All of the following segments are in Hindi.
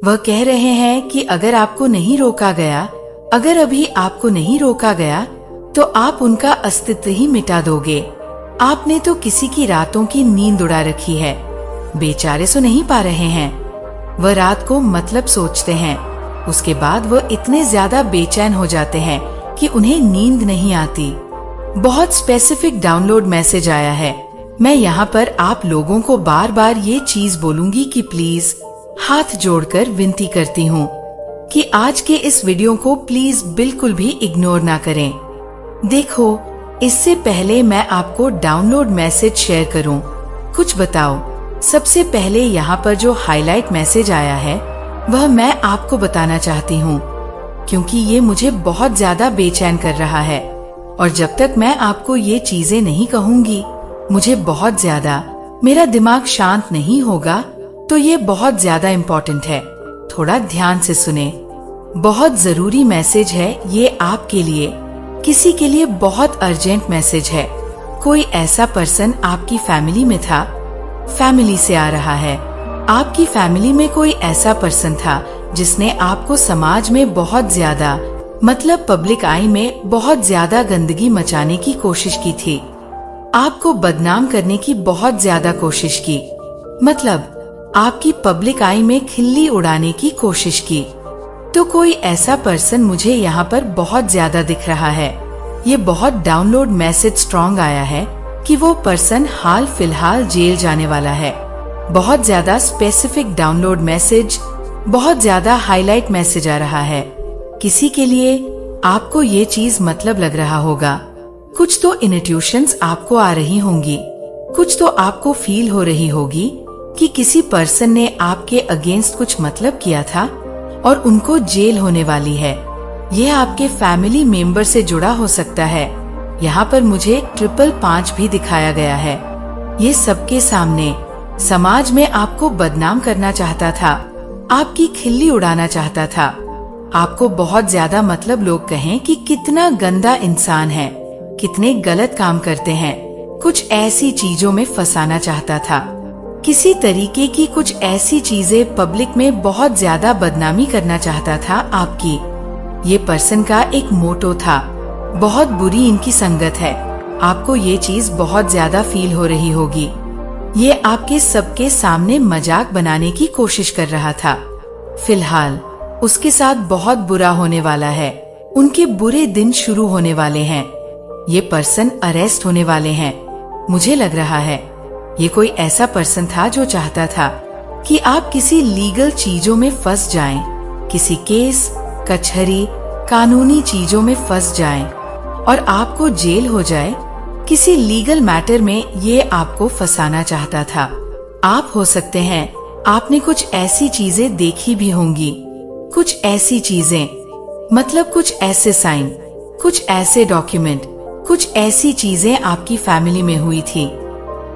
वह कह रहे हैं कि अगर आपको नहीं रोका गया, अगर अभी आपको नहीं रोका गया तो आप उनका अस्तित्व ही मिटा दोगे। आपने तो किसी की रातों की नींद उड़ा रखी है। बेचारे सो नहीं पा रहे हैं। वह रात को मतलब सोचते हैं, उसके बाद वह इतने ज्यादा बेचैन हो जाते हैं कि उन्हें नींद नहीं आती। बहुत स्पेसिफिक डाउनलोड मैसेज आया है। मैं यहाँ पर आप लोगों को बार बार ये चीज बोलूंगी कि प्लीज हाथ जोड़कर विनती करती हूँ कि आज के इस वीडियो को प्लीज बिल्कुल भी इग्नोर ना करें। देखो, इससे पहले मैं आपको डाउनलोड मैसेज शेयर करूं, कुछ बताओ। सबसे पहले यहाँ पर जो हाईलाइट मैसेज आया है वह मैं आपको बताना चाहती हूँ, क्योंकि ये मुझे बहुत ज्यादा बेचैन कर रहा है और जब तक मैं आपको ये चीजें नहीं कहूंगी, मुझे बहुत ज्यादा, मेरा दिमाग शांत नहीं होगा। तो ये बहुत ज्यादा इम्पोर्टेंट है, थोड़ा ध्यान से सुने। बहुत जरूरी मैसेज है ये आपके लिए, किसी के लिए बहुत अर्जेंट मैसेज है। कोई ऐसा पर्सन आपकी फैमिली में था, फैमिली से आ रहा है। आपकी फैमिली में कोई ऐसा पर्सन था जिसने आपको समाज में बहुत ज्यादा, मतलब पब्लिक आई में बहुत ज्यादा गंदगी मचाने की कोशिश की थी। आपको बदनाम करने की बहुत ज्यादा कोशिश की, मतलब आपकी पब्लिक आई में खिल्ली उड़ाने की कोशिश की। तो कोई ऐसा पर्सन मुझे यहाँ पर बहुत ज्यादा दिख रहा है। ये बहुत डाउनलोड मैसेज स्ट्रॉन्ग आया है कि वो पर्सन हाल फिलहाल जेल जाने वाला है। बहुत ज्यादा स्पेसिफिक डाउनलोड मैसेज, बहुत ज्यादा हाईलाइट मैसेज आ रहा है। किसी के लिए आपको ये चीज मतलब लग रहा होगा। कुछ तो इंट्यूशंस आपको आ रही होंगी, कुछ तो आपको फील हो रही होगी कि किसी पर्सन ने आपके अगेंस्ट कुछ मतलब किया था और उनको जेल होने वाली है। यह आपके फैमिली मेंबर से जुड़ा हो सकता है। यहाँ पर मुझे 555 भी दिखाया गया है। ये सबके सामने समाज में आपको बदनाम करना चाहता था, आपकी खिल्ली उड़ाना चाहता था, आपको बहुत ज्यादा मतलब लोग कहें कि कितना गंदा इंसान है, कितने गलत काम करते हैं, कुछ ऐसी चीजों में फंसाना चाहता था। किसी तरीके की कुछ ऐसी चीजें पब्लिक में बहुत ज्यादा बदनामी करना चाहता था आपकी। ये पर्सन का एक मोटो था, बहुत बुरी इनकी संगत है। आपको ये चीज बहुत ज्यादा फील हो रही होगी। ये आपके सबके सामने मजाक बनाने की कोशिश कर रहा था। फिलहाल उसके साथ बहुत बुरा होने वाला है। उनके बुरे दिन शुरू होने वाले हैं। ये पर्सन अरेस्ट होने वाले हैं। मुझे लग रहा है ये कोई ऐसा पर्सन था जो चाहता था कि आप किसी लीगल चीजों में फंस जाएं, किसी केस, कचहरी, कानूनी चीजों में फंस जाएं और आपको जेल हो जाए। किसी लीगल मैटर में ये आपको फंसाना चाहता था। आप हो सकते हैं आपने कुछ ऐसी चीजें देखी भी होंगी, कुछ ऐसी चीजें, मतलब कुछ ऐसे साइन, कुछ ऐसे डॉक्यूमेंट, कुछ ऐसी चीजें आपकी फैमिली में हुई थी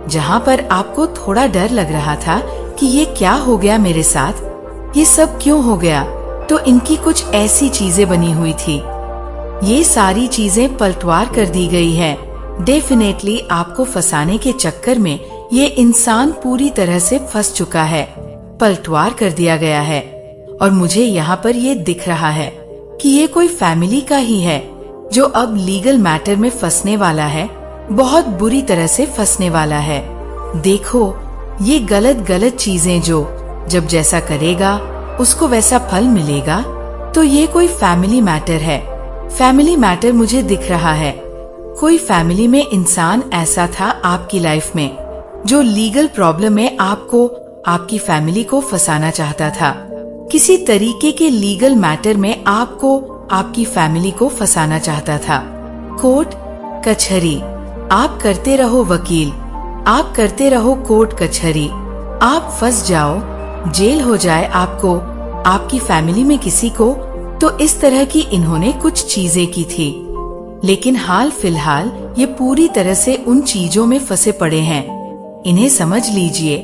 जहाँ पर आपको थोड़ा डर लग रहा था कि ये क्या हो गया मेरे साथ, ये सब क्यों हो गया। तो इनकी कुछ ऐसी चीजें बनी हुई थी। ये सारी चीजें पलटवार कर दी गई है। डेफिनेटली आपको फंसाने के चक्कर में ये इंसान पूरी तरह से फंस चुका है, पलटवार कर दिया गया है। और मुझे यहाँ पर ये दिख रहा है कि ये कोई फैमिली का ही है जो अब लीगल मैटर में फंसने वाला है, बहुत बुरी तरह से फंसने वाला है। देखो, ये गलत चीजें जो जब जैसा करेगा उसको वैसा फल मिलेगा। तो ये कोई फैमिली मैटर है। फैमिली मैटर मुझे दिख रहा है। कोई फैमिली में इंसान ऐसा था आपकी लाइफ में जो लीगल प्रॉब्लम में आपको, आपकी फैमिली को फंसाना चाहता था। किसी तरीके के लीगल मैटर में आपको, आपकी फैमिली को फंसाना चाहता था। कोर्ट कचहरी, आप करते रहो वकील, आप करते रहो कोर्ट कचहरी, आप फंस जाओ, जेल हो जाए आपको, आपकी फैमिली में किसी को। तो इस तरह की इन्होंने कुछ चीजें की थी, लेकिन हाल फिलहाल ये पूरी तरह से उन चीजों में फंसे पड़े हैं। इन्हें समझ लीजिए,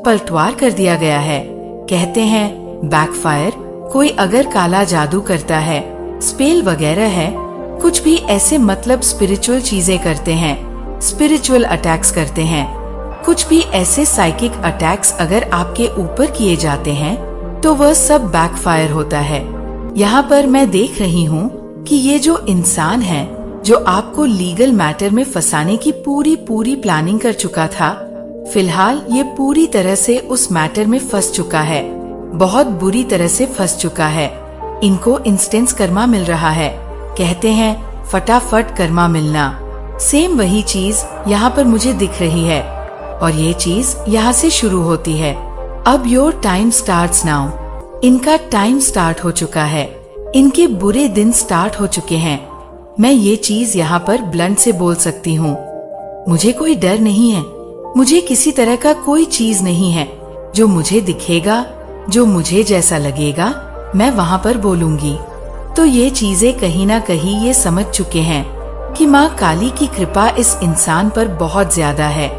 पलटवार कर दिया गया है। कहते हैं बैकफायर, कोई अगर काला जादू करता है, स्पेल वगैरह है, कुछ भी ऐसे, मतलब स्पिरिचुअल चीजें करते हैं, स्पिरिचुअल अटैक्स करते हैं, कुछ भी ऐसे साइकिक अटैक्स अगर आपके ऊपर किए जाते हैं तो वह सब बैकफायर होता है। यहाँ पर मैं देख रही हूँ कि ये जो इंसान है जो आपको लीगल मैटर में फंसाने की पूरी प्लानिंग कर चुका था, फिलहाल ये पूरी तरह से उस मैटर में फंस चुका है, बहुत बुरी तरह से फंस चुका है। इनको इंस्टेंस कर्मा मिल रहा है, कहते हैं फटाफट कर्मा मिलना। सेम वही चीज यहाँ पर मुझे दिख रही है और ये चीज यहाँ से शुरू होती है। अब योर टाइम स्टार्ट्स नाउ। इनका टाइम स्टार्ट हो चुका है, इनके बुरे दिन स्टार्ट हो चुके हैं। मैं ये चीज यहाँ पर ब्लंट से बोल सकती हूँ। मुझे कोई डर नहीं है, मुझे किसी तरह का कोई चीज नहीं है। जो मुझे दिखेगा, जो मुझे जैसा लगेगा, मैं वहाँ पर बोलूंगी। तो ये चीजें कहीं ना कहीं ये समझ चुके हैं कि माँ काली की कृपा इस इंसान पर बहुत ज्यादा है,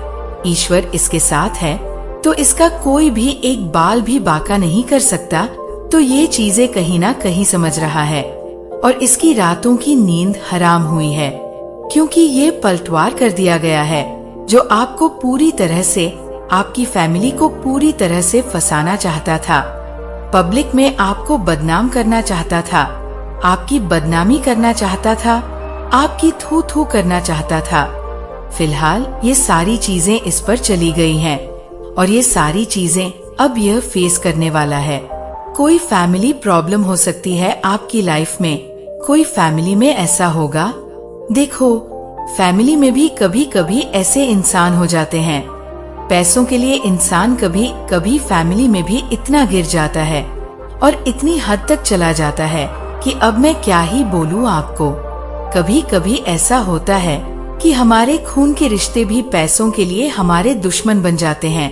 ईश्वर इसके साथ है, तो इसका कोई भी एक बाल भी बाका नहीं कर सकता। तो ये चीजें कहीं ना कहीं समझ रहा है और इसकी रातों की नींद हराम हुई है, क्योंकि ये पलटवार कर दिया गया है जो आपको पूरी तरह से, आपकी फैमिली को पूरी तरह से फंसाना चाहता था। पब्लिक में आपको बदनाम करना चाहता था, आपकी बदनामी करना चाहता था, आपकी थू थू करना चाहता था। फिलहाल ये सारी चीजें इस पर चली गई हैं और ये सारी चीजें अब यह फेस करने वाला है। कोई फैमिली प्रॉब्लम हो सकती है आपकी लाइफ में, कोई फैमिली में ऐसा होगा। देखो, फैमिली में भी कभी कभी ऐसे इंसान हो जाते हैं, पैसों के लिए इंसान कभी कभी फैमिली में भी इतना गिर जाता है और इतनी हद तक चला जाता है कि अब मैं क्या ही बोलूं आपको। कभी कभी ऐसा होता है कि हमारे खून के रिश्ते भी पैसों के लिए हमारे दुश्मन बन जाते हैं।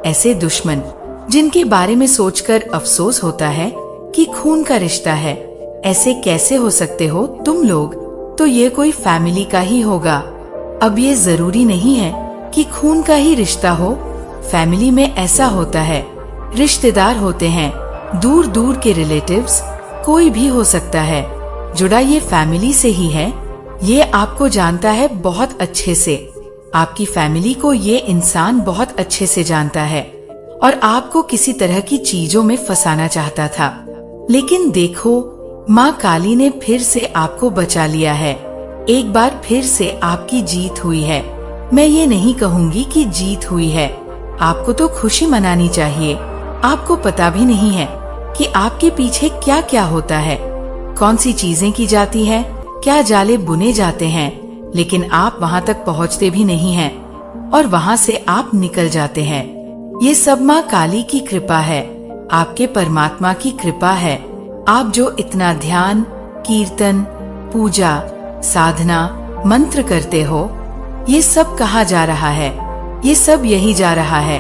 ऐसे दुश्मन जिनके बारे में सोचकर अफसोस होता है कि खून का रिश्ता है, ऐसे कैसे हो सकते हो तुम लोग, तो ये कोई फैमिली का ही होगा। अब ये जरूरी नहीं है कि खून का ही रिश्ता हो, फैमिली में ऐसा होता है, रिश्तेदार होते हैं, दूर दूर के रिलेटिव्स, कोई भी हो सकता है, जुड़ा ये फैमिली से ही है। ये आपको जानता है बहुत अच्छे से, आपकी फैमिली को ये इंसान बहुत अच्छे से जानता है और आपको किसी तरह की चीजों में फंसाना चाहता था। लेकिन देखो, माँ काली ने फिर से आपको बचा लिया है। एक बार फिर से आपकी जीत हुई है। मैं ये नहीं कहूँगी कि जीत हुई है, आपको तो खुशी मनानी चाहिए। आपको पता भी नहीं है कि आपके पीछे क्या क्या होता है, कौन सी चीजें की जाती है, क्या जाले बुने जाते हैं, लेकिन आप वहाँ तक पहुँचते भी नहीं हैं और वहाँ से आप निकल जाते हैं। ये सब माँ काली की कृपा है, आपके परमात्मा की कृपा है। आप जो इतना ध्यान, कीर्तन, पूजा, साधना, मंत्र करते हो, ये सब कहाँ जा रहा है? ये सब यही जा रहा है,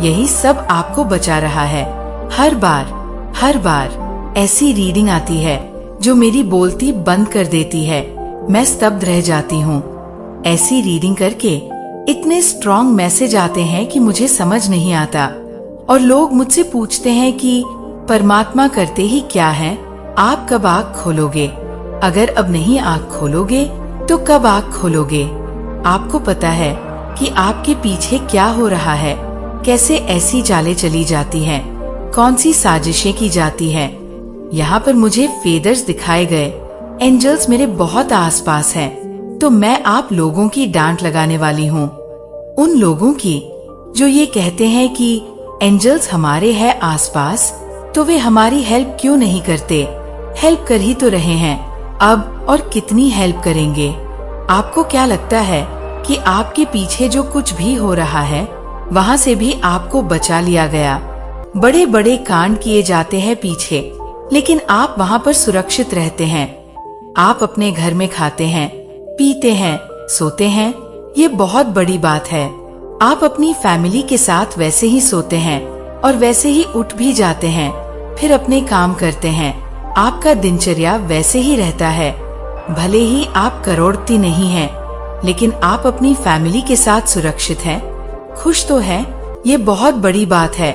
यही सब आपको बचा रहा है। हर बार ऐसी रीडिंग आती है जो मेरी बोलती बंद कर देती है, मैं स्तब्ध रह जाती हूँ। ऐसी रीडिंग करके इतने स्ट्रॉन्ग मैसेज आते हैं कि मुझे समझ नहीं आता और लोग मुझसे पूछते हैं कि परमात्मा करते ही क्या है, आप कब आँख खोलोगे? अगर अब नहीं आँख खोलोगे तो कब आँख खोलोगे? आपको पता है कि आपके पीछे क्या हो रहा है, कैसे ऐसी चालें चली जाती हैं, कौन सी साजिशें की जाती हैं। यहाँ पर मुझे फेदर्स दिखाए गए, एंजल्स मेरे बहुत आसपास हैं, तो मैं आप लोगों की डांट लगाने वाली हूँ। उन लोगों की जो ये कहते हैं कि एंजल्स हमारे हैं आसपास, तो वे हमारी हेल्प क्यों नहीं करते? हेल्प कर ही तो रहे हैं, अब और कितनी हेल्प करेंगे? आपको क्या लगता है कि आपके पीछे जो कुछ भी हो रहा है, वहाँ से भी आपको बचा लिया गया? बड़े बड़े कांड किए जाते हैं पीछे, लेकिन आप वहाँ पर सुरक्षित रहते हैं। आप अपने घर में खाते हैं, पीते हैं, सोते हैं, ये बहुत बड़ी बात है। आप अपनी फैमिली के साथ वैसे ही सोते हैं और वैसे ही उठ भी जाते हैं, फिर अपने काम करते हैं। आपका दिनचर्या वैसे ही रहता है। भले ही आप करोड़पति नहीं हैं, लेकिन आप अपनी फैमिली के साथ सुरक्षित हैं, खुश तो हैं। ये बहुत बड़ी बात है।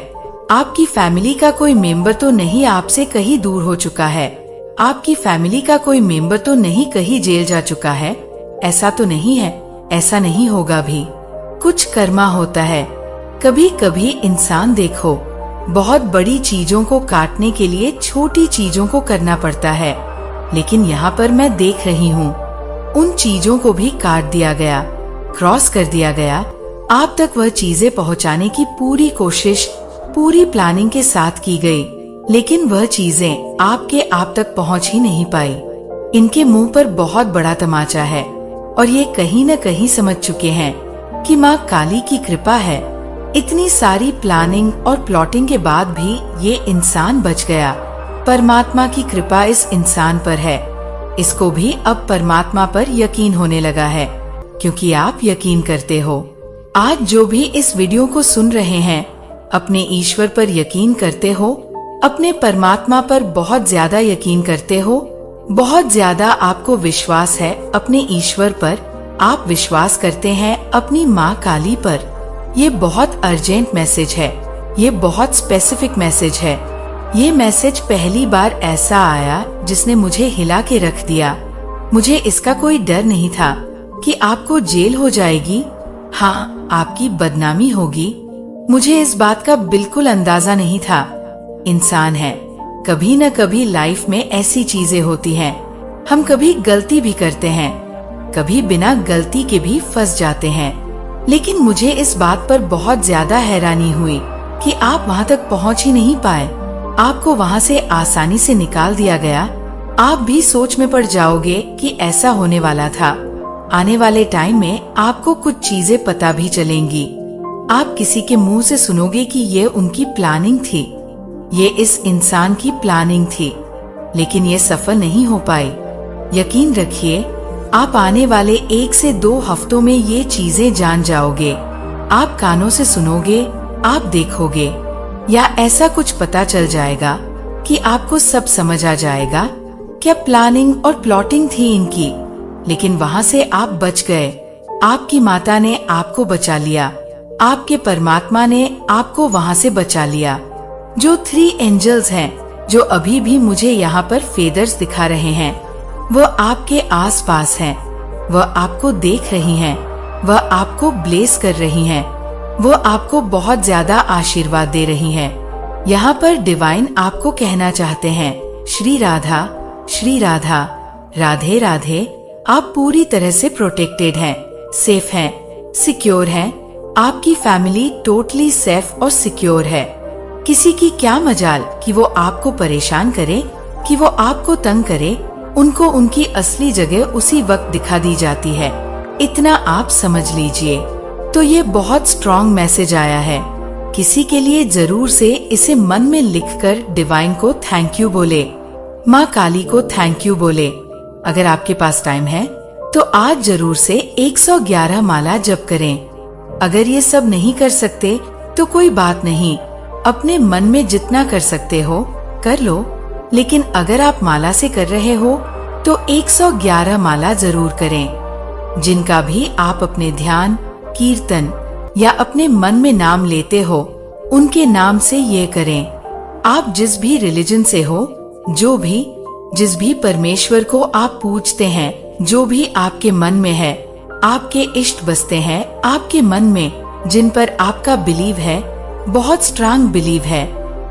आपकी फैमिली का कोई मेंबर तो नहीं आपसे कहीं दूर हो चुका है, आपकी फैमिली का कोई मेंबर तो नहीं कहीं जेल जा चुका है। ऐसा तो नहीं है, ऐसा नहीं होगा भी। कुछ कर्मा होता है। कभी कभी इंसान देखो, बहुत बड़ी चीजों को काटने के लिए छोटी चीजों को करना पड़ता है, लेकिन यहाँ पर मैं देख रही हूँ उन चीजों को भी काट दिया गया, क्रॉस कर दिया गया। आप तक वह चीजें पहुँचाने की पूरी कोशिश, पूरी प्लानिंग के साथ की गई, लेकिन वह चीजें आपके आप तक पहुँच ही नहीं पाई। इनके मुंह पर बहुत बड़ा तमाचा है और ये कहीं न कहीं समझ चुके हैं कि माँ काली की कृपा है। इतनी सारी प्लानिंग और प्लॉटिंग के बाद भी ये इंसान बच गया। परमात्मा की कृपा इस इंसान पर है। इसको भी अब परमात्मा पर यकीन होने लगा है, क्योंकि आप यकीन करते हो। आज जो भी इस वीडियो को सुन रहे हैं, अपने ईश्वर पर यकीन करते हो, अपने परमात्मा पर बहुत ज्यादा यकीन करते हो, बहुत ज्यादा आपको विश्वास है अपने ईश्वर पर, आप विश्वास करते हैं अपनी माँ काली पर। ये बहुत अर्जेंट मैसेज है, ये बहुत स्पेसिफिक मैसेज है। ये मैसेज पहली बार ऐसा आया जिसने मुझे हिला के रख दिया। मुझे इसका कोई डर नहीं था कि आपको जेल हो जाएगी, हाँ आपकी बदनामी होगी। मुझे इस बात का बिल्कुल अंदाजा नहीं था। इंसान है, कभी न कभी लाइफ में ऐसी चीजें होती हैं। हम कभी गलती भी करते हैं, कभी बिना गलती के भी फंस जाते हैं। लेकिन मुझे इस बात पर बहुत ज्यादा हैरानी हुई कि आप वहाँ तक पहुँच ही नहीं पाए। आपको वहाँ से आसानी से निकाल दिया गया। आप भी सोच में पड़ जाओगे कि ऐसा होने वाला था। आने वाले टाइम में आपको कुछ चीजें पता भी चलेंगी। आप किसी के मुंह से सुनोगे कि ये उनकी प्लानिंग थी, ये इस इंसान की प्लानिंग थी, लेकिन ये सफल नहीं हो पाई। यकीन रखिए, आप आने वाले 1 से 2 हफ्तों में ये चीजें जान जाओगे। आप कानों से सुनोगे, आप देखोगे, या ऐसा कुछ पता चल जाएगा कि आपको सब समझ आ जाएगा। क्या प्लानिंग और प्लॉटिंग थी इनकी, लेकिन वहाँ से आप बच गए। आपकी माता ने आपको बचा लिया, आपके परमात्मा ने आपको वहाँ से बचा लिया। जो 3 एंजल्स हैं, जो अभी भी मुझे यहाँ पर फेदर्स दिखा रहे हैं, वह आपके आसपास हैं। वह आपको देख रही हैं, वह आपको ब्लेस कर रही हैं, वह आपको बहुत ज्यादा आशीर्वाद दे रही हैं। यहाँ पर डिवाइन आपको कहना चाहते हैं, श्री राधा, श्री राधा, राधे राधे। आप पूरी तरह से प्रोटेक्टेड हैं, सेफ हैं, सिक्योर हैं। आपकी फैमिली टोटली सेफ और सिक्योर है। किसी की क्या मजाल कि वो आपको परेशान करे, कि वो आपको तंग करे। उनको उनकी असली जगह उसी वक्त दिखा दी जाती है। इतना आप समझ लीजिए। तो ये बहुत स्ट्रॉन्ग मैसेज आया है। किसी के लिए जरूर से इसे मन में लिखकर डिवाइन को थैंक यू बोले, माँ काली को थैंक यू बोले। अगर आपके पास टाइम है तो आज जरूर से 111 माला जप करें। अगर ये सब नहीं कर सकते तो कोई बात नहीं, अपने मन में जितना कर सकते हो कर लो। लेकिन अगर आप माला से कर रहे हो तो 111 माला जरूर करें। जिनका भी आप अपने ध्यान, कीर्तन या अपने मन में नाम लेते हो, उनके नाम से ये करें। आप जिस भी रिलीजन से हो, जिस भी परमेश्वर को आप पूजते हैं, जो भी आपके मन में है, आपके इष्ट बसते हैं आपके मन में, जिन पर आपका बिलीव है, बहुत स्ट्रांग बिलीव है,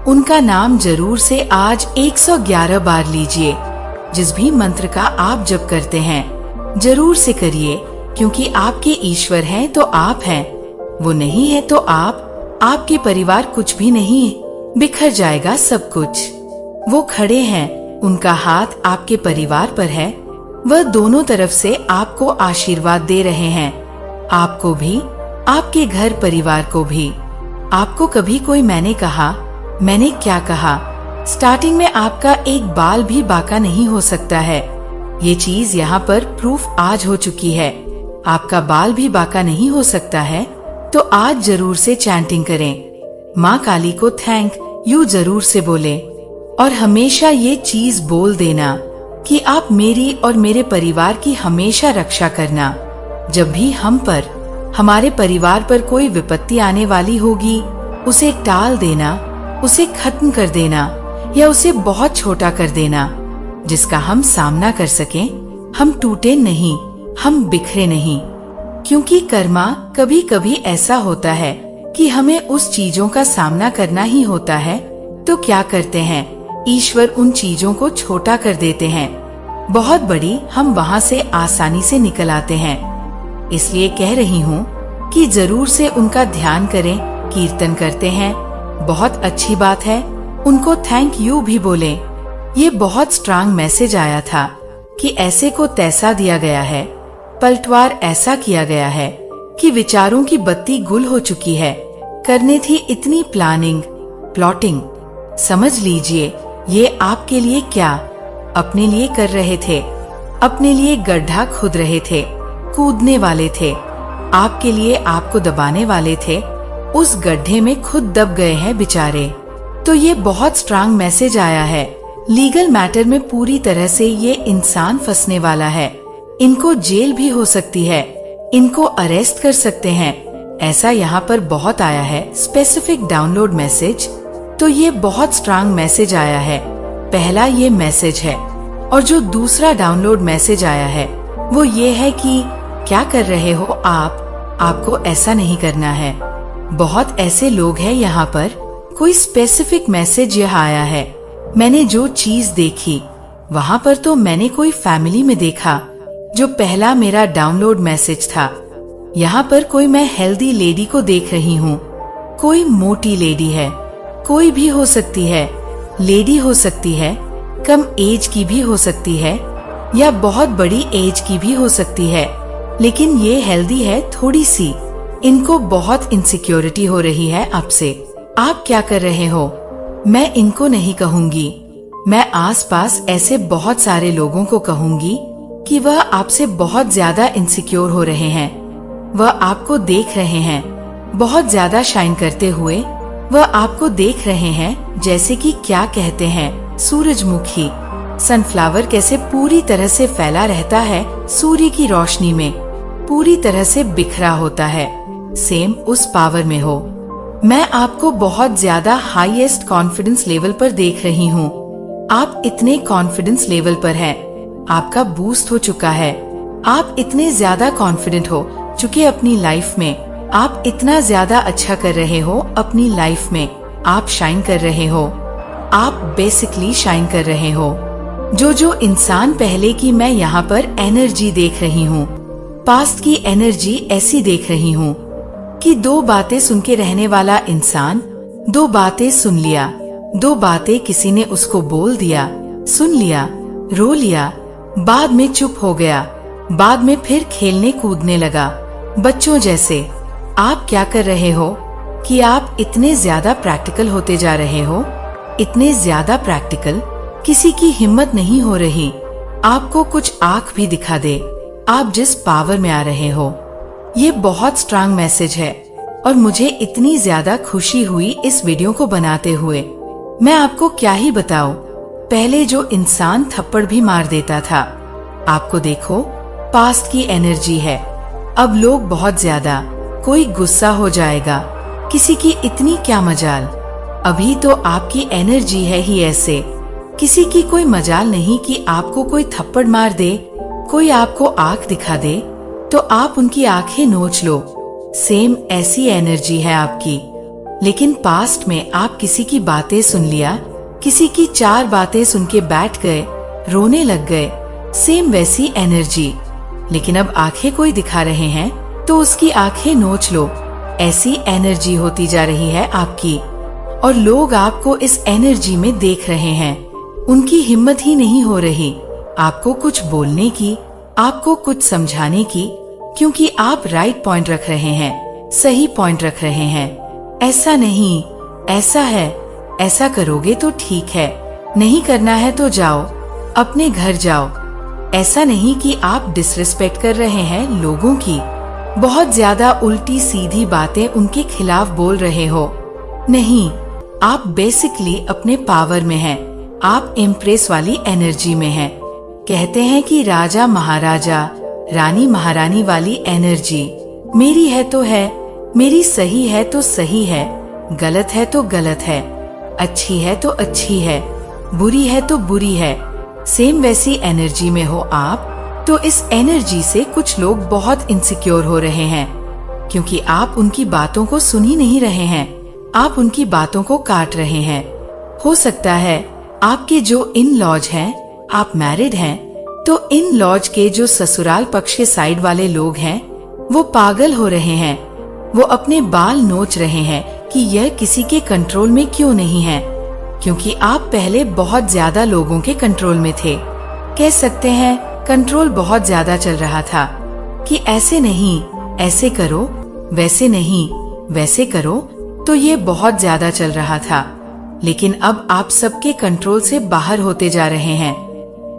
उनका नाम जरूर से आज 111 बार लीजिए। जिस भी मंत्र का आप जप करते हैं जरूर से करिए, क्योंकि आपके ईश्वर हैं तो आप हैं, वो नहीं है तो आपके परिवार कुछ भी नहीं, बिखर जाएगा सब कुछ। वो खड़े हैं, उनका हाथ आपके परिवार पर है, वह दोनों तरफ से आपको आशीर्वाद दे रहे हैं, आपको भी, आपके घर परिवार को भी। आपको कभी कोई मैंने क्या कहा, स्टार्टिंग में आपका एक बाल भी बाका नहीं हो सकता है। ये चीज यहाँ पर प्रूफ आज हो चुकी है। आपका बाल भी बाका नहीं हो सकता है, तो आज जरूर से चैंटिंग करें। माँ काली को थैंक यू जरूर से बोले, और हमेशा ये चीज बोल देना कि आप मेरी और मेरे परिवार की हमेशा रक्षा करना। जब भी हम पर, हमारे परिवार पर कोई विपत्ति आने वाली होगी, उसे टाल देना, उसे खत्म कर देना या उसे बहुत छोटा कर देना, जिसका हम सामना कर सकें। हम टूटे नहीं, हम बिखरे नहीं, क्योंकि कर्मा कभी कभी ऐसा होता है कि हमें उस चीजों का सामना करना ही होता है, तो क्या करते हैं, ईश्वर उन चीजों को छोटा कर देते हैं। बहुत बड़ी हम वहाँ से आसानी से निकल आते हैं। इसलिए कह रही हूँ कि जरूर से उनका ध्यान करें, कीर्तन करते हैं, बहुत अच्छी बात है। उनको थैंक यू भी बोलें। ये बहुत स्ट्रांग मैसेज आया था कि ऐसे को तैसा दिया गया है, पलटवार ऐसा किया गया है कि विचारों की बत्ती गुल हो चुकी है। करने थी इतनी प्लानिंग, प्लॉटिंग। समझ लीजिए ये आपके लिए क्या, अपने लिए कर रहे थे, अपने लिए गड्ढा खुद रहे थे, कूदने वाले थे, आपके लिए आपको दबाने वाले थे, उस गड्ढे में खुद दब गए हैं बेचारे। तो ये बहुत स्ट्रांग मैसेज आया है। लीगल मैटर में पूरी तरह से ये इंसान फंसने वाला है। इनको जेल भी हो सकती है, इनको अरेस्ट कर सकते हैं, ऐसा यहाँ पर बहुत आया है। स्पेसिफिक डाउनलोड मैसेज, तो ये बहुत स्ट्रांग मैसेज आया है। पहला ये मैसेज है। और जो दूसरा डाउनलोड मैसेज आया है वो ये है कि क्या कर रहे हो आप, आपको ऐसा नहीं करना है। बहुत ऐसे लोग हैं यहाँ पर। कोई स्पेसिफिक मैसेज यह आया है। मैंने जो चीज देखी वहाँ पर, तो मैंने कोई फैमिली में देखा। जो पहला मेरा डाउनलोड मैसेज था, यहाँ पर कोई मैं हेल्दी लेडी को देख रही हूँ। कोई मोटी लेडी है, कोई भी हो सकती है, लेडी हो सकती है, कम एज की भी हो सकती है, या बहुत बड़ी एज की भी हो सकती है, लेकिन ये हेल्दी है थोड़ी सी। इनको बहुत इनसिक्योरिटी हो रही है आपसे। आप क्या कर रहे हो, मैं इनको नहीं कहूंगी। मैं आसपास ऐसे बहुत सारे लोगों को कहूंगी कि वह आपसे बहुत ज्यादा इनसिक्योर हो रहे हैं। वह आपको देख रहे हैं बहुत ज्यादा शाइन करते हुए। वह आपको देख रहे हैं जैसे कि क्या कहते हैं, सूरजमुखी, सनफ्लावर कैसे पूरी तरह से फैला रहता है सूर्य की रोशनी में, पूरी तरह से बिखरा होता है। सेम उस पावर में हो। मैं आपको बहुत ज्यादा हाईएस्ट कॉन्फिडेंस लेवल पर देख रही हूँ। आप इतने कॉन्फिडेंस लेवल पर हैं, आपका बूस्ट हो चुका है। आप इतने ज्यादा कॉन्फिडेंट हो चुके अपनी लाइफ में। आप इतना ज्यादा अच्छा कर रहे हो अपनी लाइफ में। आप शाइन कर रहे हो। आप बेसिकली शाइन कर रहे हो। जो इंसान पहले की मैं यहाँ पर एनर्जी देख रही हूँ, पास्ट की एनर्जी ऐसी देख रही हूँ कि दो बातें सुन के रहने वाला इंसान, दो बातें सुन लिया, दो बातें किसी ने उसको बोल दिया, सुन लिया, रो लिया, बाद में चुप हो गया, बाद में फिर खेलने कूदने लगा बच्चों जैसे। आप क्या कर रहे हो कि आप इतने ज्यादा प्रैक्टिकल होते जा रहे हो, इतने ज्यादा प्रैक्टिकल, किसी की हिम्मत नहीं हो रही आपको कुछ आंख भी दिखा दे आप जिस पावर में आ रहे हो। ये बहुत स्ट्रांग मैसेज है और मुझे इतनी ज्यादा खुशी हुई इस वीडियो को बनाते हुए। मैं आपको क्या ही बताऊं। पहले जो इंसान थप्पड़ भी मार देता था, आपको देखो पास्ट की एनर्जी है। अब लोग बहुत ज्यादा, कोई गुस्सा हो जाएगा, किसी की इतनी क्या मजाल। अभी तो आपकी एनर्जी है ही ऐसे, किसी की कोई मजाल नहीं कि आपको कोई थप्पड़ मार दे, कोई आपको आंख दिखा दे तो आप उनकी आंखें नोच लो। सेम ऐसी एनर्जी है आपकी। लेकिन पास्ट में आप किसी की बातें सुन लिया, किसी की चार बातें सुन के बैठ गए, रोने लग गए, सेम वैसी एनर्जी। लेकिन अब आंखें कोई दिखा रहे हैं तो उसकी आंखें नोच लो, ऐसी एनर्जी होती जा रही है आपकी। और लोग आपको इस एनर्जी में देख रहे हैं। उनकी हिम्मत ही नहीं हो रही आपको कुछ बोलने की, आपको कुछ समझाने की, क्योंकि आप राइट पॉइंट रख रहे हैं, सही पॉइंट रख रहे हैं। ऐसा नहीं, ऐसा है, ऐसा करोगे तो ठीक है, नहीं करना है तो जाओ, अपने घर जाओ। ऐसा नहीं कि आप डिसरिस्पेक्ट कर रहे हैं लोगों की, बहुत ज्यादा उल्टी सीधी बातें उनके खिलाफ बोल रहे हो। नहीं, आप बेसिकली अपने पावर में हैं, आप इम्प्रेस वाली एनर्जी में हैं। कहते हैं कि राजा महाराजा, रानी महारानी वाली एनर्जी। मेरी है तो है, मेरी सही है तो सही है, गलत है तो गलत है, अच्छी है तो अच्छी है, बुरी है तो बुरी है। सेम वैसी एनर्जी में हो आप। तो इस एनर्जी से कुछ लोग बहुत इनसिक्योर हो रहे हैं। क्योंकि आप उनकी बातों को सुन ही नहीं रहे हैं, आप उनकी बातों को काट रहे हैं। हो सकता है आपके जो इन लॉज हैं, आप मैरिड हैं, तो इन लॉज के जो ससुराल पक्ष के साइड वाले लोग हैं वो पागल हो रहे हैं। वो अपने बाल नोच रहे हैं कि यह किसी के कंट्रोल में क्यों नहीं है, क्योंकि आप पहले बहुत ज्यादा लोगों के कंट्रोल में थे। कह सकते हैं कंट्रोल बहुत ज्यादा चल रहा था कि ऐसे नहीं, ऐसे करो, वैसे नहीं, वैसे करो, तो ये बहुत ज्यादा चल रहा था। लेकिन अब आप सबके कंट्रोल से बाहर होते जा रहे हैं।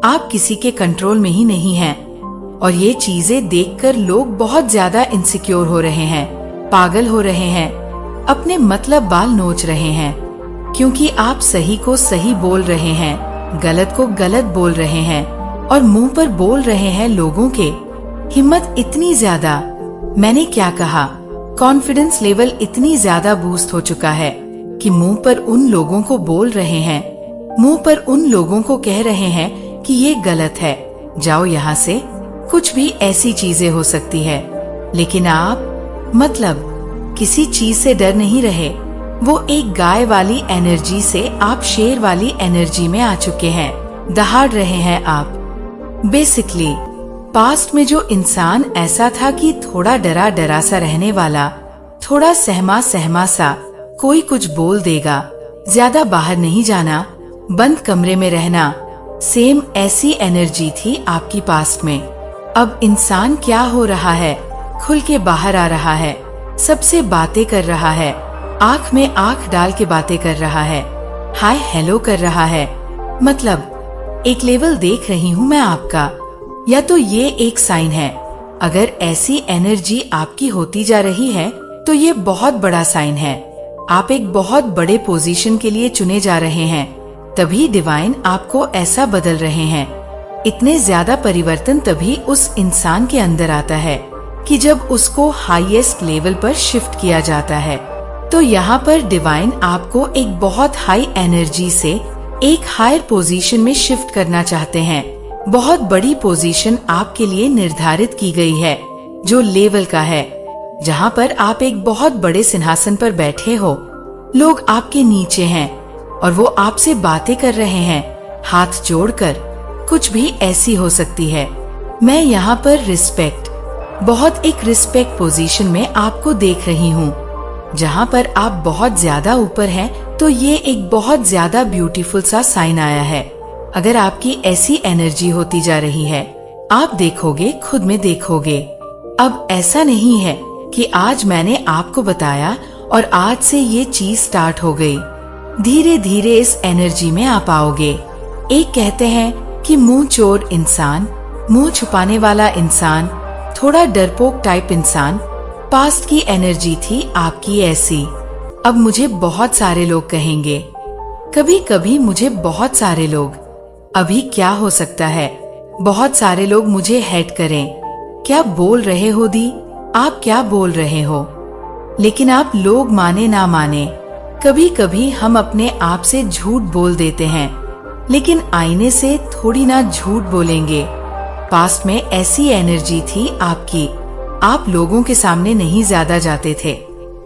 आप किसी के कंट्रोल में ही नहीं हैं। और ये चीजें देखकर लोग बहुत ज्यादा इनसिक्योर हो रहे हैं, पागल हो रहे हैं, अपने मतलब बाल नोच रहे हैं, क्योंकि आप सही को सही बोल रहे हैं, गलत को गलत बोल रहे हैं और मुंह पर बोल रहे हैं लोगों के। हिम्मत इतनी ज्यादा, मैंने क्या कहा, कॉन्फिडेंस लेवल इतनी ज्यादा बूस्ट हो चुका है कि मुंह पर उन लोगों को बोल रहे हैं, मुंह पर उन लोगों को कह रहे हैं कि ये गलत है, जाओ यहाँ से। कुछ भी ऐसी चीजें हो सकती है, लेकिन आप मतलब किसी चीज से डर नहीं रहे। वो एक गाय वाली एनर्जी से आप शेर वाली एनर्जी में आ चुके हैं, दहाड़ रहे हैं आप। बेसिकली पास्ट में जो इंसान ऐसा था कि थोड़ा डरा डरा सा रहने वाला, थोड़ा सहमा सहमा सा, कोई कुछ बोल देगा, ज्यादा बाहर नहीं जाना, बंद कमरे में रहना, सेम ऐसी एनर्जी थी आपकी पास्ट में। अब इंसान क्या हो रहा है, खुल के बाहर आ रहा है, सबसे बातें कर रहा है, आँख में आँख डाल के बातें कर रहा है, हाय हेलो कर रहा है। मतलब एक लेवल देख रही हूँ मैं आपका, या तो ये एक साइन है। अगर ऐसी एनर्जी आपकी होती जा रही है तो ये बहुत बड़ा साइन है। आप एक बहुत बड़े पोजीशन के लिए चुने जा रहे हैं, तभी डिवाइन आपको ऐसा बदल रहे हैं। इतने ज्यादा परिवर्तन तभी उस इंसान के अंदर आता है कि जब उसको हाईएस्ट लेवल पर शिफ्ट किया जाता है। तो यहाँ पर डिवाइन आपको एक बहुत हाई एनर्जी से एक हायर पोजीशन में शिफ्ट करना चाहते हैं। बहुत बड़ी पोजीशन आपके लिए निर्धारित की गई है, जो लेवल का है, जहाँ पर आप एक बहुत बड़े सिंहासन पर बैठे हो, लोग आपके नीचे हैं और वो आपसे बातें कर रहे हैं हाथ जोड़कर। कुछ भी ऐसी हो सकती है। मैं यहाँ पर रिस्पेक्ट, बहुत एक रिस्पेक्ट पोजीशन में आपको देख रही हूँ, जहाँ पर आप बहुत ज्यादा ऊपर हैं। तो ये एक बहुत ज्यादा ब्यूटीफुल सा साइन आया है। अगर आपकी ऐसी एनर्जी होती जा रही है, आप देखोगे, खुद में देखोगे। अब ऐसा नहीं है कि आज मैंने आपको बताया और आज से ये चीज स्टार्ट हो गई। धीरे धीरे इस एनर्जी में आप आओगे। एक कहते हैं कि मुंह चोर इंसान, मुंह छुपाने वाला इंसान, थोड़ा डरपोक टाइप इंसान, पास्ट की एनर्जी थी आपकी ऐसी। अब मुझे बहुत सारे लोग कहेंगे, कभी कभी मुझे बहुत सारे लोग, अभी क्या हो सकता है, बहुत सारे लोग मुझे हेट करें, क्या बोल रहे हो दी, आप क्या बोल रहे हो। लेकिन आप लोग माने ना माने, कभी कभी हम अपने आप से झूठ बोल देते हैं, लेकिन आईने से थोड़ी ना झूठ बोलेंगे। पास्ट में ऐसी एनर्जी थी आपकी, आप लोगों के सामने नहीं ज्यादा जाते थे,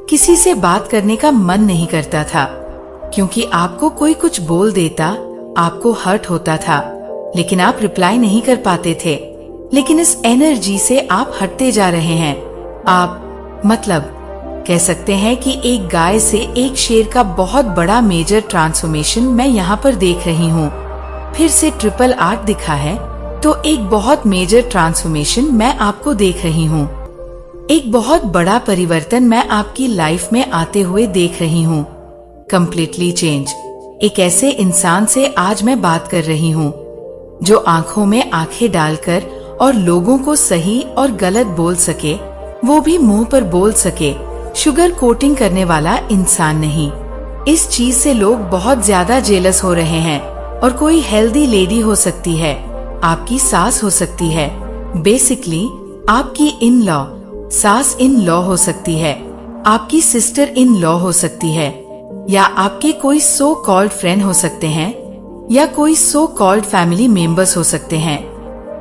किसी से बात करने का मन नहीं करता था, क्योंकि आपको कोई कुछ बोल देता, आपको हर्ट होता था, लेकिन आप रिप्लाई नहीं कर पाते थे। लेकिन इस एनर्जी से आप हटते जा रहे हैं। आप मतलब कह सकते हैं कि एक गाय से एक शेर का बहुत बड़ा मेजर ट्रांसफॉर्मेशन मैं यहाँ पर देख रही हूँ। फिर से 888 दिखा है, तो एक बहुत मेजर ट्रांसफॉर्मेशन मैं आपको देख रही हूँ। एक बहुत बड़ा परिवर्तन मैं आपकी लाइफ में आते हुए देख रही हूँ। Completely change. एक ऐसे इंसान से आज मैं बात कर रही हूँ जो आंखों में आंखें डालकर और लोगों को सही और गलत बोल सके, वो भी मुंह पर बोल सके, शुगर कोटिंग करने वाला इंसान नहीं। इस चीज से लोग बहुत ज्यादा जेलस हो रहे हैं। और कोई हेल्दी लेडी हो सकती है, आपकी सास हो सकती है, बेसिकली आपकी इन लॉ, सास इन लॉ हो सकती है, आपकी सिस्टर इन लॉ हो सकती है, या आपके कोई सो कॉल्ड फ्रेंड हो सकते हैं, या कोई सो कॉल्ड फैमिली मेंबर्स हो सकते हैं।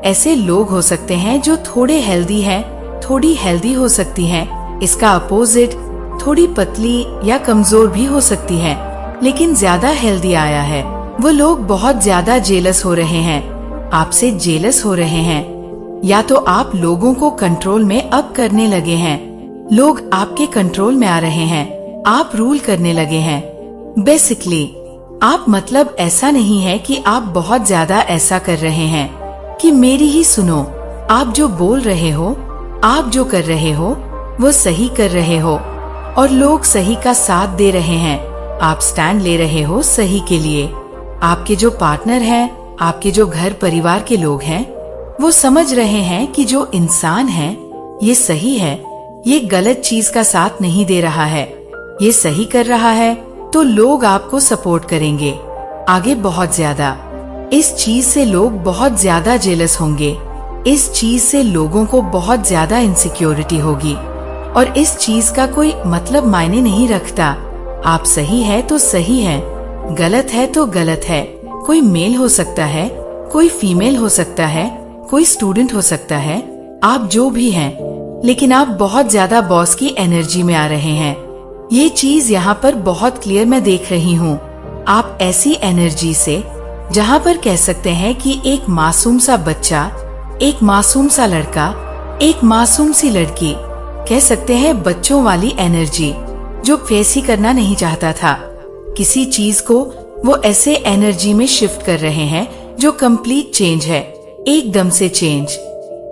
ऐसे लोग हो सकते हैं जो थोड़े हेल्दी हैं, थोड़ी हेल्दी हो सकती हैं, इसका अपोजिट थोड़ी पतली या कमजोर भी हो सकती है, लेकिन ज्यादा हेल्दी आया है। वो लोग बहुत ज्यादा जेलस हो रहे हैं, आपसे जेलस हो रहे हैं, या तो आप लोगों को कंट्रोल में अब करने लगे हैं। लोग आपके कंट्रोल में आ रहे हैं, आप रूल करने लगे हैं। बेसिकली आप मतलब ऐसा नहीं है कि आप बहुत ज्यादा ऐसा कर रहे हैं कि मेरी ही सुनो। आप जो बोल रहे हो, आप जो कर रहे हो वो सही कर रहे हो, और लोग सही का साथ दे रहे हैं। आप स्टैंड ले रहे हो सही के लिए। आपके जो पार्टनर हैं, आपके जो घर परिवार के लोग हैं, वो समझ रहे हैं कि जो इंसान है ये सही है, ये गलत चीज का साथ नहीं दे रहा है, ये सही कर रहा है, तो लोग आपको सपोर्ट करेंगे आगे बहुत ज्यादा। इस चीज से लोग बहुत ज्यादा जेलस होंगे, इस चीज से लोगों को बहुत ज्यादा इनसिक्योरिटी होगी, और इस चीज का कोई मतलब मायने नहीं रखता। आप सही है तो सही है, गलत है तो गलत है। कोई मेल हो सकता है, कोई फीमेल हो सकता है, कोई स्टूडेंट हो सकता है, आप जो भी हैं, लेकिन आप बहुत ज्यादा बॉस की एनर्जी में आ रहे हैं। ये चीज यहाँ पर बहुत क्लियर मैं देख रही हूँ। आप ऐसी एनर्जी से, जहाँ पर कह सकते हैं कि एक मासूम सा बच्चा, एक मासूम सा लड़का, एक मासूम सी लड़की, कह सकते हैं बच्चों वाली एनर्जी, जो फेस ही करना नहीं चाहता था किसी चीज को, वो ऐसे एनर्जी में शिफ्ट कर रहे हैं जो कंप्लीट चेंज है, एकदम से चेंज।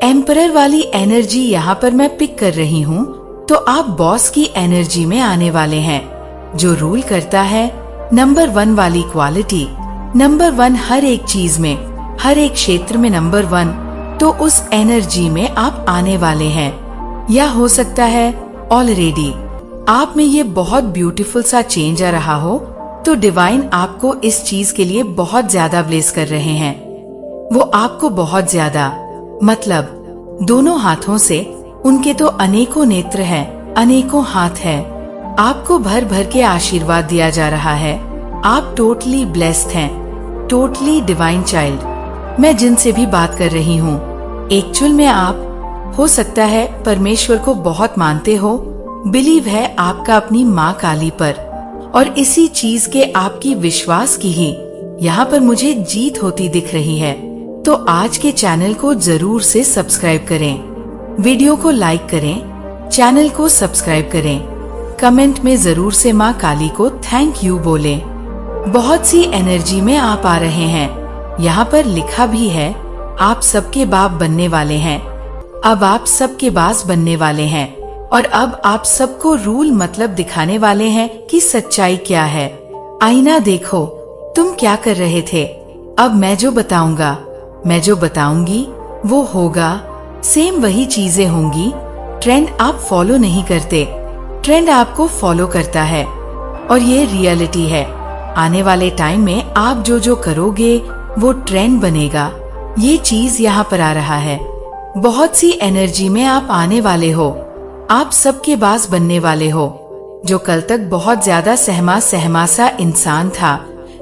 एम्परर वाली एनर्जी यहाँ पर मैं पिक कर रही हूँ, तो आप बॉस की एनर्जी में आने वाले हैं, जो रूल करता है। नंबर 1 वाली क्वालिटी, नंबर 1 हर एक चीज में, हर एक क्षेत्र में नंबर 1, तो उस एनर्जी में आप आने वाले हैं। या हो सकता है ऑलरेडी आप में ये बहुत ब्यूटीफुल सा चेंज आ रहा हो, तो डिवाइन आपको इस चीज के लिए बहुत ज्यादा ब्लेस कर रहे हैं। वो आपको बहुत ज्यादा, मतलब दोनों हाथों से, उनके तो अनेकों नेत्र हैं, अनेकों हाथ हैं, आपको भर भर के आशीर्वाद दिया जा रहा है। आप टोटली ब्लेस्ड हैं, टोटली डिवाइन चाइल्ड। मैं जिनसे भी बात कर रही हूँ, एक्चुअल में आप हो सकता है परमेश्वर को बहुत मानते हो, बिलीव है आपका अपनी माँ काली पर, और इसी चीज के आपकी विश्वास की ही यहाँ पर मुझे जीत होती दिख रही है। तो आज के चैनल को जरूर से सब्सक्राइब करें, वीडियो को लाइक करें, चैनल को सब्सक्राइब करें, कमेंट में जरूर से माँ काली को थैंक यू बोलें। बहुत सी एनर्जी में आप आ रहे हैं, यहाँ पर लिखा भी है आप सबके बाप बनने वाले हैं। अब आप सबके बास बनने वाले हैं, और अब आप सबको रूल मतलब दिखाने वाले हैं कि सच्चाई क्या है। आईना देखो, तुम क्या कर रहे थे, अब मैं जो बताऊंगा, मैं जो बताऊंगी वो होगा, सेम वही चीजें होंगी। ट्रेंड आप फॉलो नहीं करते, ट्रेंड आपको फॉलो करता है, और ये रियलिटी है। आने वाले टाइम में आप जो जो करोगे वो ट्रेंड बनेगा। ये चीज यहाँ पर आ रहा है। बहुत सी एनर्जी में आप आने वाले हो, आप सबके बास बनने वाले हो। जो कल तक बहुत ज्यादा सहमा सा इंसान था,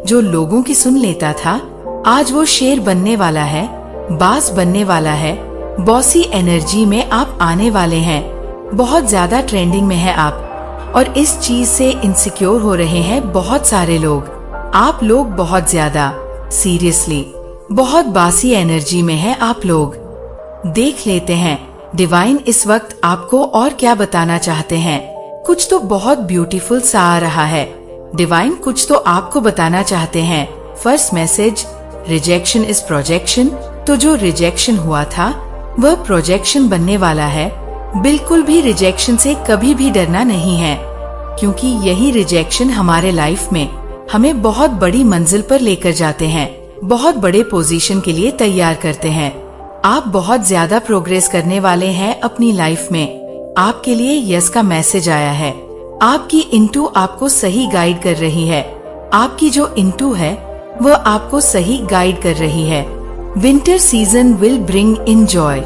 जो लोगों की सुन लेता था, आज वो शेर बनने वाला है, बास बनने वाला है। बॉसी एनर्जी में आप आने वाले हैं, बहुत ज्यादा ट्रेंडिंग में है आप, और इस चीज से इनसिक्योर हो रहे हैं बहुत सारे लोग। आप लोग बहुत ज्यादा सीरियसली बहुत बासी एनर्जी में है आप लोग। देख लेते हैं डिवाइन इस वक्त आपको और क्या बताना चाहते हैं। कुछ तो बहुत ब्यूटीफुल सा आ रहा है। डिवाइन कुछ तो आपको बताना चाहते हैं। First message, rejection is projection. तो जो रिजेक्शन हुआ था वह प्रोजेक्शन बनने वाला है। बिल्कुल भी रिजेक्शन से कभी भी डरना नहीं है, क्योंकि यही रिजेक्शन हमारे लाइफ में हमें बहुत बड़ी मंजिल पर लेकर जाते हैं, बहुत बड़े पोजीशन के लिए तैयार करते हैं। आप बहुत ज्यादा प्रोग्रेस करने वाले हैं अपनी लाइफ में। आपके लिए यस का मैसेज आया है। आपकी इंटू आपको सही गाइड कर रही है। आपकी जो इंटू है वह आपको सही गाइड कर रही है। Winter season will bring in joy.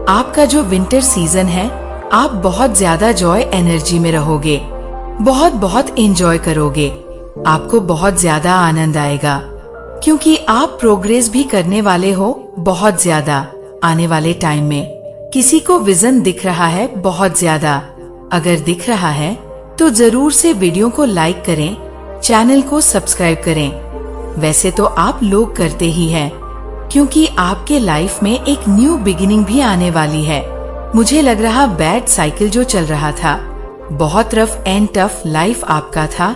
आपका जो विंटर सीजन है, आप बहुत ज्यादा जॉय एनर्जी में रहोगे, बहुत बहुत एंजॉय करोगे। आपको बहुत ज्यादा आनंद आएगा, क्योंकि आप प्रोग्रेस भी करने वाले हो बहुत ज्यादा। आने वाले टाइम में किसी को विजन दिख रहा है बहुत ज्यादा। अगर दिख रहा है तो जरूर से वीडियो को लाइक करें, चैनल को सब्सक्राइब करें। वैसे तो आप लोग करते ही हैं, क्योंकि आपके लाइफ में एक न्यू बिगिनिंग भी आने वाली है। मुझे लग रहा बैड साइकिल जो चल रहा था, बहुत रफ एंड टफ लाइफ आपका था,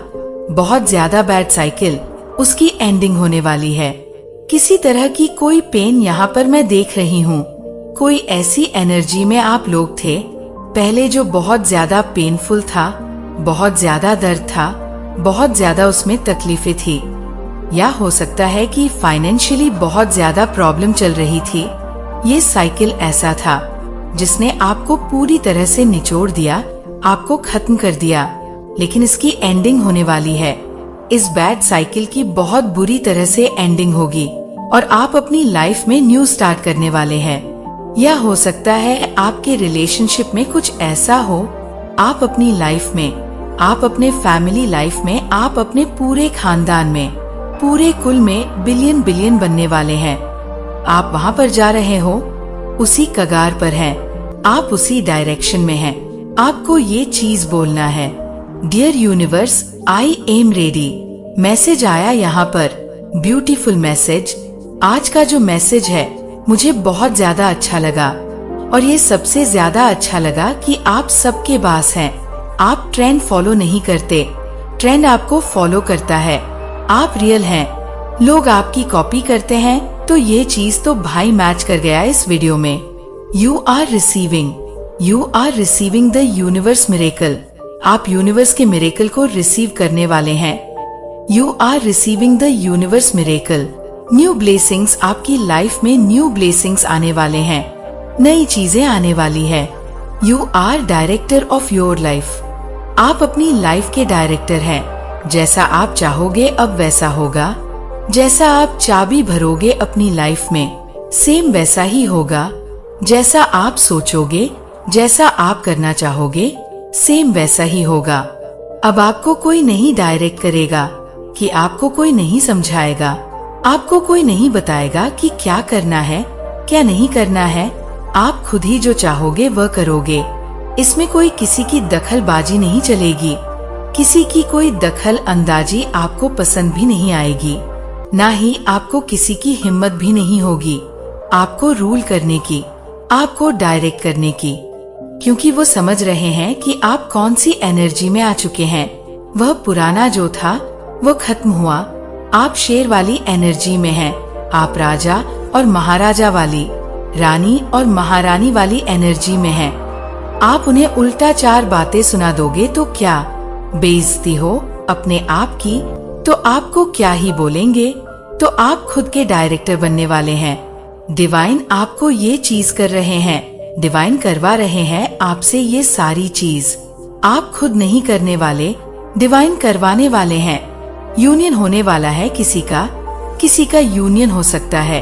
बहुत ज्यादा बैड साइकिल, उसकी एंडिंग होने वाली है। किसी तरह की कोई पेन यहाँ पर मैं देख रही हूँ। कोई ऐसी एनर्जी में आप लोग थे पहले जो बहुत ज्यादा पेनफुल था, बहुत ज्यादा दर्द था, बहुत ज्यादा उसमें तकलीफें थी, या हो सकता है कि फाइनेंशियली बहुत ज्यादा प्रॉब्लम चल रही थी। ये साइकिल ऐसा था जिसने आपको पूरी तरह से निचोड़ दिया, आपको खत्म कर दिया, लेकिन इसकी एंडिंग होने वाली है। इस बैड साइकिल की बहुत बुरी तरह से एंडिंग होगी और आप अपनी लाइफ में न्यू स्टार्ट करने वाले हैं। या हो सकता है आपके रिलेशनशिप में कुछ ऐसा हो, आप अपनी लाइफ में, आप अपने फैमिली लाइफ में, आप अपने पूरे खानदान में, पूरे कुल में बिलियन बिलियन बनने वाले हैं। आप वहाँ पर जा रहे हो, उसी कगार पर हैं, आप उसी डायरेक्शन में हैं। आपको ये चीज बोलना है, dear universe, I am ready. Message आया यहाँ पर, ब्यूटीफुल मैसेज। आज का जो मैसेज है मुझे बहुत ज्यादा अच्छा लगा, और ये सबसे ज्यादा अच्छा लगा कि आप सबके पास हैं। आप ट्रेंड फॉलो नहीं करते, ट्रेंड आपको फॉलो करता है। आप रियल हैं, लोग आपकी कॉपी करते हैं। तो ये चीज तो भाई मैच कर गया इस वीडियो में। You are receiving the universe miracle. आप यूनिवर्स के मिरेकल को रिसीव करने वाले हैं। You are receiving the universe miracle. New blessings, आपकी लाइफ में न्यू ब्लेसिंग्स आने वाले हैं, नई चीजें आने वाली है। You are director of your life. आप अपनी लाइफ के डायरेक्टर हैं। जैसा आप चाहोगे अब वैसा होगा, जैसा आप चाबी भरोगे अपनी लाइफ में, सेम वैसा ही होगा। जैसा आप सोचोगे, जैसा आप करना चाहोगे, सेम वैसा ही होगा। अब आपको कोई नहीं डायरेक्ट करेगा, कि आपको कोई नहीं समझाएगा, आपको कोई नहीं बताएगा कि क्या करना है, क्या नहीं करना है। आप खुद ही जो चाहोगे वह करोगे। इसमें कोई किसी की दखलबाजी नहीं चलेगी, किसी की कोई दखल अंदाजी आपको पसंद भी नहीं आएगी, ना ही आपको किसी की हिम्मत भी नहीं होगी आपको रूल करने की, आपको डायरेक्ट करने की, क्योंकि वो समझ रहे हैं कि आप कौन सी एनर्जी में आ चुके हैं। वह पुराना जो था वो खत्म हुआ। आप शेर वाली एनर्जी में हैं। आप राजा और महाराजा वाली, रानी और महारानी वाली एनर्जी में हैं। आप उन्हें उल्टा चार बातें सुना दोगे तो क्या बेइज्जती हो अपने आप की, तो आपको क्या ही बोलेंगे। तो आप खुद के डायरेक्टर बनने वाले हैं। डिवाइन आपको ये चीज कर रहे हैं, डिवाइन करवा रहे हैं आपसे ये सारी चीज। आप खुद नहीं करने वाले, डिवाइन करवाने वाले हैं। यूनियन होने वाला है किसी का यूनियन हो सकता है,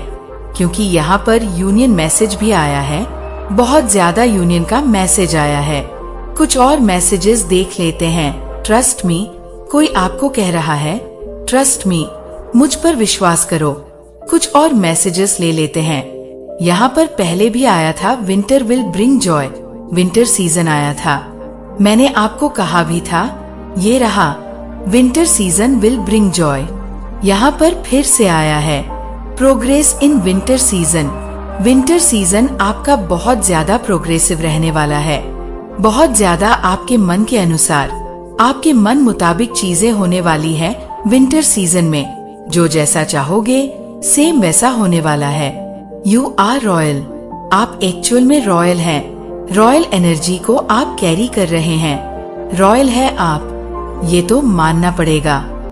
क्योंकि यहाँ पर यूनियन मैसेज भी आया है। बहुत ज्यादा यूनियन का मैसेज आया है। कुछ और मैसेजेस देख लेते हैं। ट्रस्ट मी, कोई आपको कह रहा है ट्रस्ट मी, मुझ पर विश्वास करो। कुछ और मैसेजेस ले लेते हैं। यहाँ पर पहले भी आया था winter will bring Joy, winter season आया था। मैंने आपको कहा भी था, ये रहा, winter season will bring Joy. यहाँ पर फिर से आया है, progress in winter season. Winter season आपका बहुत ज्यादा प्रोग्रेसिव रहने वाला है। बहुत ज्यादा आपके मन के अनुसार, आपके मन मुताबिक चीजें होने वाली है विंटर सीजन में। जो जैसा चाहोगे सेम वैसा होने वाला है। यू आर रॉयल, आप एक्चुअल में रॉयल हैं। रॉयल एनर्जी को आप कैरी कर रहे हैं। रॉयल है आप, ये तो मानना पड़ेगा।